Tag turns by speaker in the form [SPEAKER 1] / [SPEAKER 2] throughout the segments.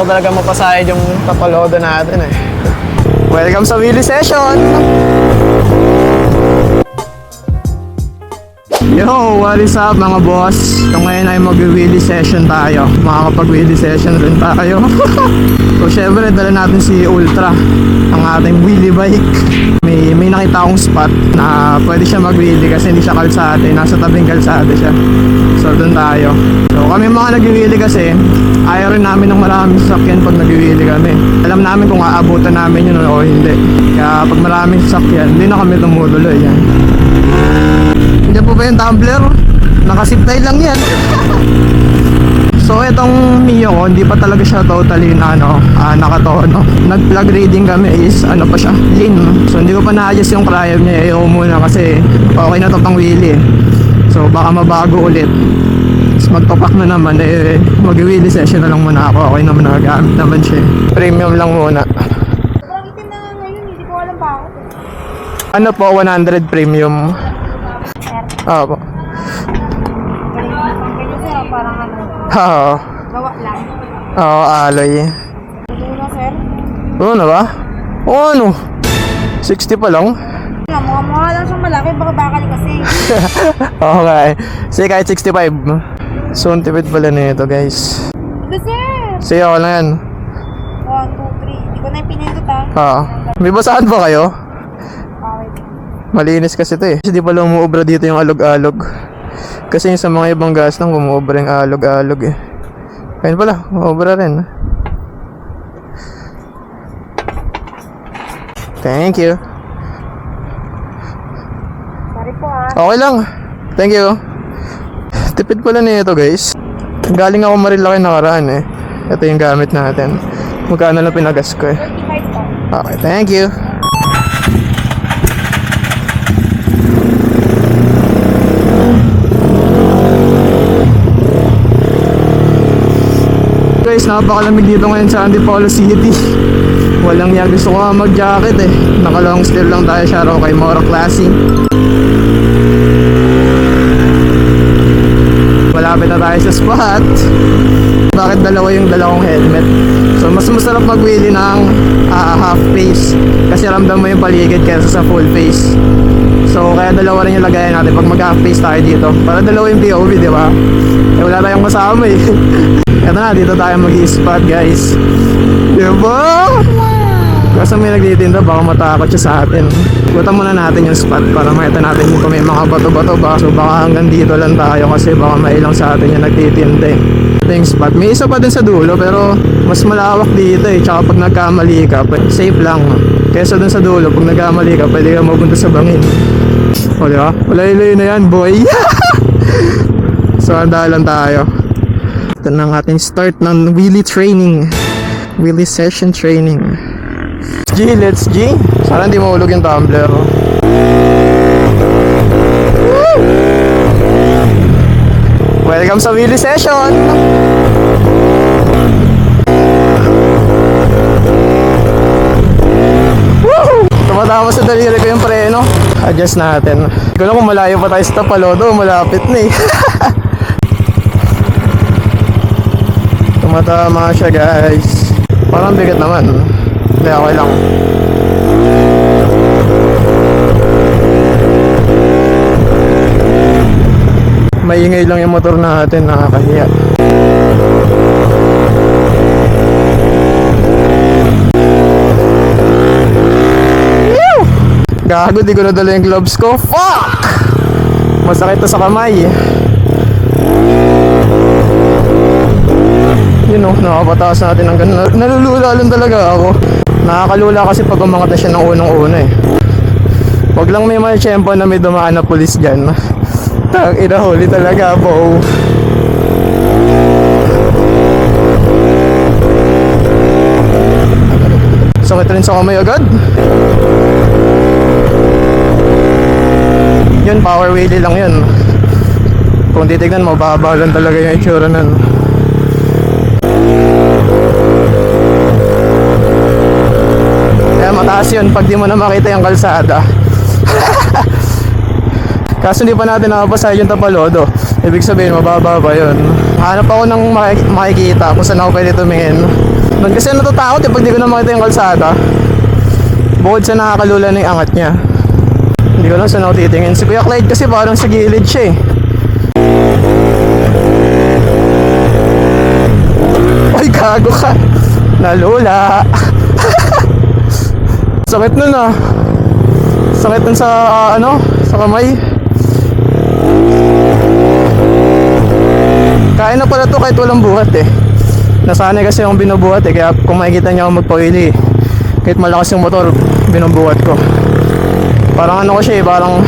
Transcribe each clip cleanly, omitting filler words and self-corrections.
[SPEAKER 1] talaga mapasahid yung Tapalodo natin eh. Welcome sa wheelie session! Yo, what is up mga boss? So ngayon ay mag-wheelie session tayo. Makakapag-wheelie session rin tayo. So syempre dala natin si Ultra, ang ating wheelie bike. May nakita akong spot na pwede siya mag-wheelie kasi hindi siya kalsate, nasa tabing kalsate siya. So doon tayo. So kami mga nag-wheelie kasi ayaw rin namin ng maraming sasakyan pag nag-wheelie kami. Alam namin kung aabutan namin yun o hindi. Kaya pag maraming sasakyan, hindi na kami tumutuloy yan. Hindi po ba yung tumbler? Nakasiptay lang yan. So itong Mio ko, hindi pa talaga siya totally nakatono. Nag-plug reading kami is pa siya, lean. So hindi ko pa na-adjust yung cryo niya. Ayaw muna kasi okay na to pang wheelie. So baka mabago ulit. Tapos magtopak na naman mag-wheelie session na lang muna ako. Okay naman, nagagamit naman siya. Premium lang muna.
[SPEAKER 2] Parang itim na nga ngayon, hindi ko alam bakit.
[SPEAKER 1] Ano po, 100 premium. Oo po.
[SPEAKER 2] Ganyan sir, parang
[SPEAKER 1] Oo.
[SPEAKER 2] gawa lang.
[SPEAKER 1] Oo, alloy.
[SPEAKER 2] Ano sir?
[SPEAKER 1] Oo na ba? Oo ano? 60 pa lang?
[SPEAKER 2] Mukha lang siyang malaki, baka bakal kasi.
[SPEAKER 1] Oo nga eh. Sige, kahit 65. So, ang tipid pala nito guys.
[SPEAKER 2] Ito sir!
[SPEAKER 1] Sige, ako lang yan.
[SPEAKER 2] 1, 2, 3. Hindi ko na yung pinindot ha.
[SPEAKER 1] Oo. May basahan ba kayo?
[SPEAKER 2] Okay.
[SPEAKER 1] Malinis kasi ito eh. Kasi di pala umuobra dito yung alog-alog. Kasi yung sa mga ibang gas nang umuobra yung alog-alog eh. Ayun pala, umuobra rin. Thank you.
[SPEAKER 2] Sorry po ha.
[SPEAKER 1] Okay lang. Thank you. Tipid pala nito guys. Galing ako Marilaki nakaraan eh. Ito yung gamit natin. Magkano lang pinagas ko eh.
[SPEAKER 2] 35 po.
[SPEAKER 1] Okay, thank you. Guys, napakalamig dito ngayon sa Antipolo City. Walang yan, gusto ko nga mag-jacket eh. Naka long sleeve lang tayo, siya raw kay Moro Classy. Malapit na tayo sa spot. Bakit dalawa yung dalawang helmet? So mas masarap mag-wheelie ng half face kasi ramdam mo yung paligid kaysa sa full face. So kaya dalawa rin yung lagayan natin pag mag-half face tayo dito. Para dalawa yung POV, di ba? Eh wala tayong kasama eh. Eto na, dito tayo mag-i-spot guys. Diba? Kasi may nagtitinda, baka matakot siya sa atin. Ikutan muna natin yung spot para makita natin kung may mga bato-bato ba. So baka hanggang dito lang tayo kasi baka mailang sa atin yung nagtitinda. Ito yung spot. May isa pa din sa dulo pero mas malawak dito eh. Tsaka pag nagkamali ka, safe lang. Kesa dun sa dulo, pag nagkamali ka, pwede ka mapunta sa bangin. O diba? Wala-ilayo na yan, boy. So handa lang tayo. Ito na ang ating start ng wheelie training. Wheelie session training. Let's G. Sana hindi mahulog yung tumbler. Woo! Welcome sa wheelie session. Woo! Tumatama sa daliri ko yung preno. Adjust natin. Hindi ko lang kung malayo pa tayo sa Tapalodo. Malapit na eh. Tumatama siya guys. Parang bigat naman. Hindi, okay lang. Maingay lang yung motor natin, nakakahiya. Gago, di ko nadala yung gloves ko. Fuck! Masakit to sa kamay. Yun o, nakapataas natin ang ganun. Nalulula lang talaga ako. Nakakalula kasi pag umangat na siya ng unang-una eh. Wag lang may tiyempo na may dumaan na pulis dyan. Tang inahuli talaga po. Sakit rin sa kamay agad. Yun, power wheelie lang yun. Kung titignan mo, mababa lang talaga yung itsura nun. Kaya mataas yun pag di mo na makita yung kalsada. Kaso hindi pa natin nakapasa yung Tapalodo. Ibig sabihin mababa pa yun. Hanap ako ng makikita kung saan ako pwede tumingin. Doon kasi natatakot pag di ko na makita yung kalsada. Bukod sa nakakalula na yung angat niya. Hindi ko lang saan ako titingin. Si Kuya Clyde kasi parang sa gilid siya eh. Ay, gago ka. Nalula. Sakit nun ah. Sakit nun sa sa kamay. Kaya na pala to kahit walang buhat eh. Nasanay kasi akong binubuhat eh. Kaya kung makikita niyo ako magpawili, kahit malakas yung motor, binubuhat ko. Parang ano ko siya eh, parang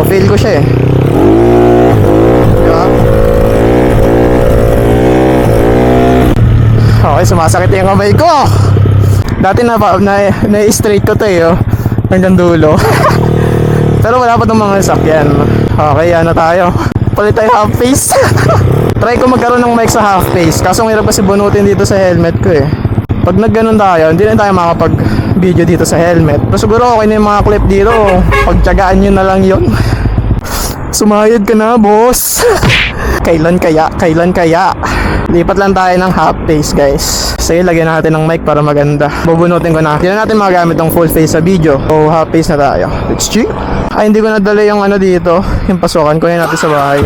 [SPEAKER 1] feel ko siya eh. Diba? Okay, sumasakit yung kamay ko. Dati na-straight ko to eh, oh. Hanggang dulo. Pero wala pa itong mga sakyan. Okay, ano tayo? Palit tayo half face. Try ko magkaroon ng mic sa half face. Kaso ang hirap kasi bunutin dito sa helmet ko eh. Pag nagganon tayo, hindi na tayo makapag-video dito sa helmet. Pero siguro okay na yung mga clip dito. Pagtyagaan nyo na lang yun. Sumayad ka na, boss. Kailan kaya? Kailan kaya? Lipat lang tayo ng half face, guys. Sige, lagyan natin ng mic para maganda. Bubunutin ko na. Hindi na natin magagamit ng full face sa video. So, half face na tayo. Let's check. Ay, hindi ko nadala yung ano dito. Yung pasukan. Kunin natin sa bahay.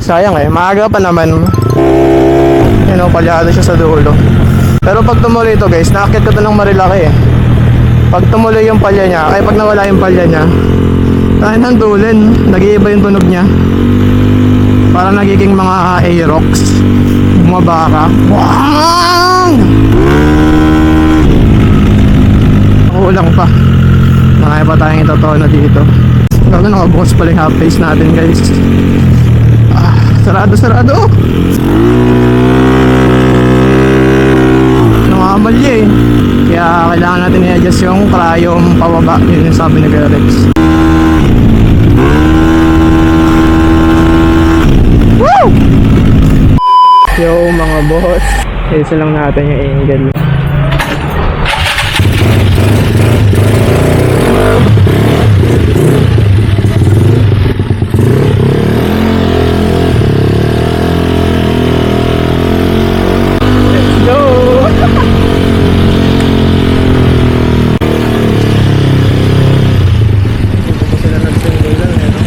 [SPEAKER 1] Sayang eh. Maaga pa naman. Yan o, palyado siya sa dulo. Pero pag tumuloy ito, guys, nakakit ko ito ng Marilaki eh. Pag tumuloy yung palya niya, ay pag nawala yung palya niya, tayo ng tulin. Nag-iiba yung tunog niya. Parang nagiging mga Aerox. Bumabaka. Wow! Kulang pa. Marami pa tayong itotono dito. Gago, nakabukas pala yung half face natin, guys. Sarado, sarado. Nakamalya eh. Kaya kailangan natin i-adjust yung cryom pababa. Yun yung sabi ni Rex. Woo! Yo mga boss, isa lang natin yung angle. Let's go! Dito pa sila nagsimulan eh, no?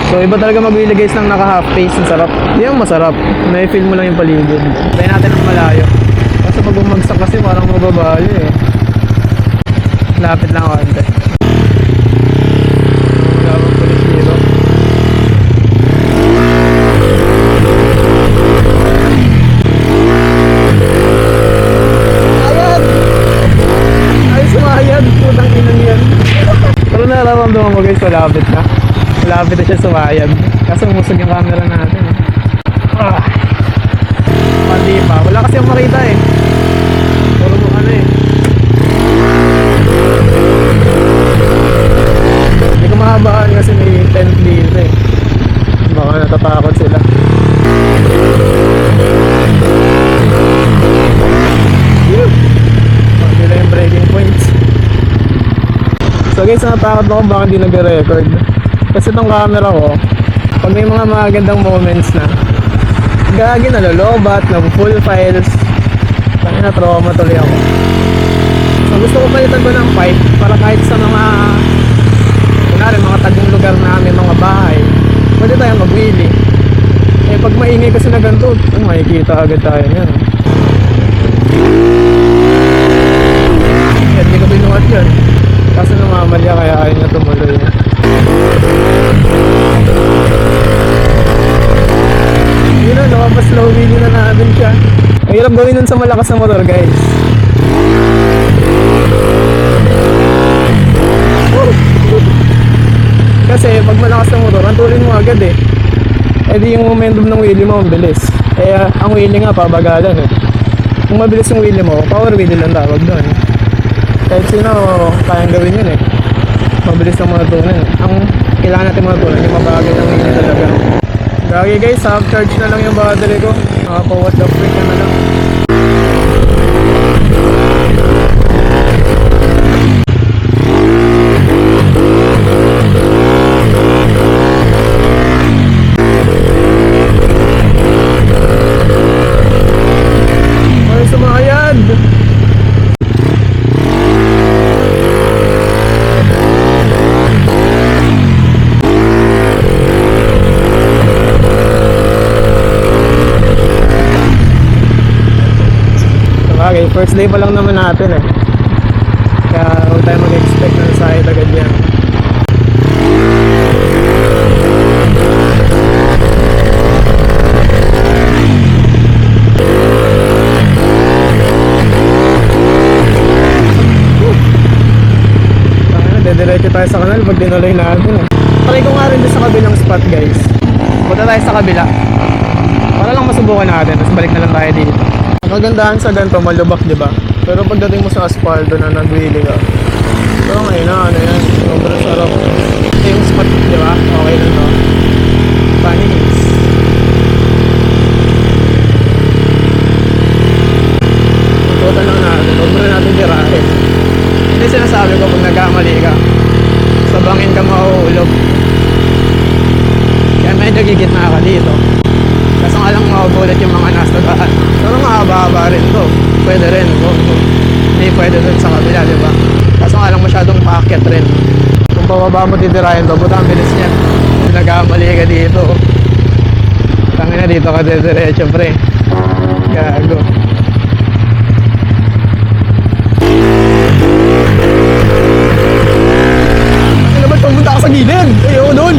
[SPEAKER 1] So iba talaga mag-wheel guys ng naka half face. Ang sarap. Hindi yung masarap. May feel mo lang yung paligid. Tayo natin ng malayo. Kasi pag bumagsak kasi parang mababayo eh. Lapit lang ako ante. Wala bang pulis dito. Ayan! Ay sumayad. Putang inang yan. Pero nararamdaman mo guys, malapit na. Malapit na siya sumayad. Kaso umusog yung camera natin. Pandi pa. Wala kasi yung makita eh. Puro mo ano eh. Hindi ko mahabaan kasi may tent dito eh. Baka natatakot sila. Pandi lang yung breaking points. So guys, natakot ako baka hindi nag-record. Kasi itong camera ko, pag may mga magandang moments na gagi, nalolobat, full files, kaya na trauma tuloy ako. So gusto ko palitan ko ng pipe para kahit sa mga kunwari mga tagong lugar namin, mga bahay, pwede tayong mag-wheelie. Eh pag maingay kasi na ganito, makikita agad tayo yan. Hindi ko binuhat yun. Kaso namamalya kaya ayaw niya tumuloy. Yun na, nakapaslow wheelie na natin siya. Ang hirap gawin nun sa malakas na motor guys. Kasi pag malakas na motor, antulin mo agad eh. Eh di yung momentum ng wheelie mo, mabilis. Eh ang wheelie nga, pabagalan eh. Kung mabilis yung wheelie mo, power wheelie lang tawag doon. Kahit sino, kayang gawin yun eh. Mabilis ang mga tunan. Ang kailangan natin mga tunan, yung mabagay ng wheelie talaga. Gagi guys, half charge na lang yung battery ko. What the freak na lang. Bagay, first day pa lang naman natin eh. Kaya huwag tayo mag-expect na side agad yan. Dediretso tayo sa kanal pag dinuloy natin eh. Try ko nga rin din sa kabilang spot guys. Punta tayo sa kabila. Para lang masubukan natin, tapos balik na lang tayo dito. Ang kagandahan sa ganito, malubak diba? Pero pagdating mo sa asfalto na nag-wheelie ka, so ngayon na ano yan, sobrang sarap. Ito yung spot diba? Okay lang to. Funny case. Ikutan lang natin, huwag mo na natin tirahin. Hindi sinasabi ko kung nagkamali ka, sa bangin ka mauulog. Kaya medyo gigitna ka dito. Kaso nga lang magugulat yung mga nasa daan. Pero mahaba-haba rin to. Pwede rin. Hindi pwede dun sa kabila, di ba? Kaso nga lang masyadong paakyat rin. Kung pababa mo titirahin to, buta ang bilis niya. Nagkamali ka dito. Tangin na dito ka diretso pre. Gago. Pumunta ako sa gilid. Ayoko doon.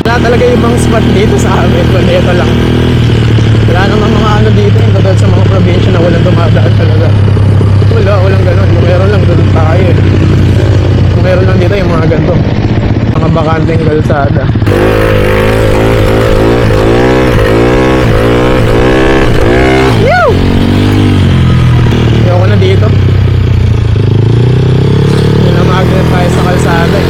[SPEAKER 1] Wala talaga ibang spot dito sa amin. Kundi ito lang. Wala naman mga ano dito. Yung katulad sa mga probinsya na walang dumadaan talaga. Walang ganun. Kung meron lang doon tayo eh. Kung meron lang dito yung mga ganito. Mga bakanteng kalsada. Woo! Ayoko na dito. Hindi na magnet tayo sa kalsada eh.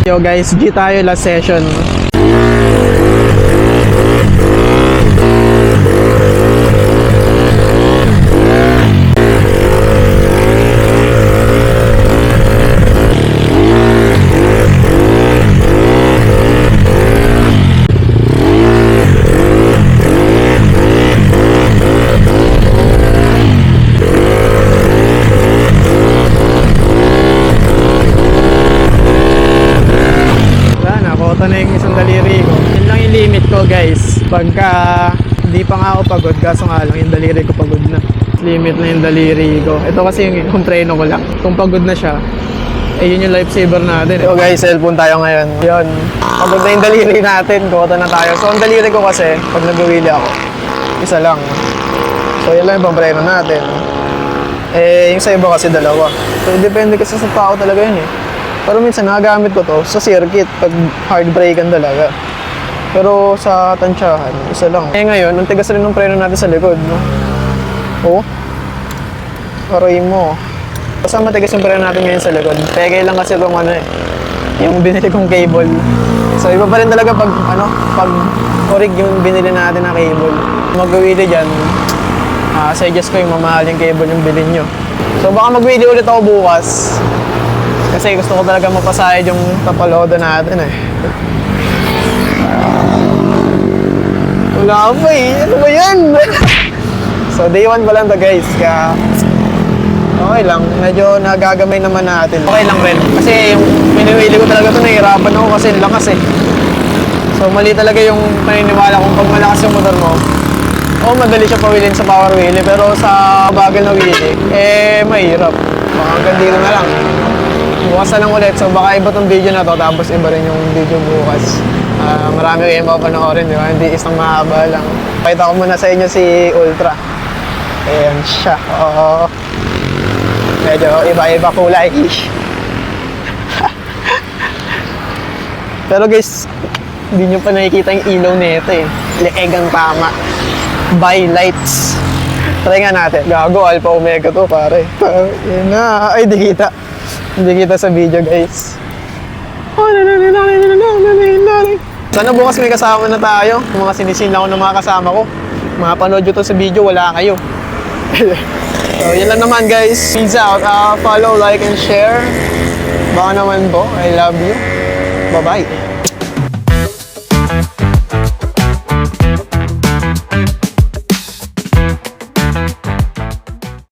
[SPEAKER 1] Yo guys, G tayo last session. Guys, pagka hindi pa nga ako pagod, kaso nga lang yung daliri ko pagod na. Limit na yung daliri ko. Ito kasi yung preno ko lang. Kung pagod na siya, eh yun yung lifesaver natin. So guys, cellphone tayo ngayon. Yun, pagod na yung daliri natin, kota na tayo. So ang daliri ko kasi, pag nag-wheelie ako, isa lang. So yun lang yung pampreno natin. Eh, yung sa iba kasi dalawa. So depende kasi sa tao talaga yun eh. Pero minsan nagagamit ko to sa circuit, pag hard brakean talaga. Pero sa tansyahan, isa lang. Eh ngayon, ang tigas rin ng preno natin sa likod, no? Oh. Aray mo. Basta matigas yung preno natin ngayon sa likod. Peke lang kasi itong ano eh. Yung binili kong cable. So iba pa rin talaga pag pag orig yung binili natin na cable. Mag-wheelie dyan, suggest ko yung mamahaling cable yung bilhin nyo. So baka mag-wheelie ulit ako bukas. Kasi gusto ko talaga mapasahid yung tapalodo natin eh. Wala pa eh. Ano ba yan? So day 1 pa lang to guys. Kaya okay lang. Medyo nagagamay naman natin. Okay lang rin. Kasi yung pinili ko talaga ito, nahihirapan ako kasi lakas eh. So mali talaga yung paniniwala kung pag malakas yung motor mo. Oo, madali siya pawilin sa power wheelie. Pero sa bagal na wheelie, eh mahirap. Baka hanggang dito na lang. Bukas na lang ulit. So baka iba tong video na to. Tapos iba rin yung video bukas. Marami kayong mapanoorin, di ba? Hindi isang mahaba lang. Pakita ko muna sa inyo si Ultra. Ayan siya. Oo. Medyo iba-iba kulay. Pero guys, hindi nyo pa nakikita yung ilaw nito eh. Leeg ang tama. By lights. Try nga natin. Gago, Alpha Omega to pare. Ayan na. Ay, di kita. Hindi kita sa video guys. Sana bukas may kasama na tayo. Mga sinisin ko ng mga kasama ko. Mapanood nyo to sa video, wala kayo. So, yun lang naman guys. Peace out. Follow, like, and share. Baka naman po, I love you. Bye-bye.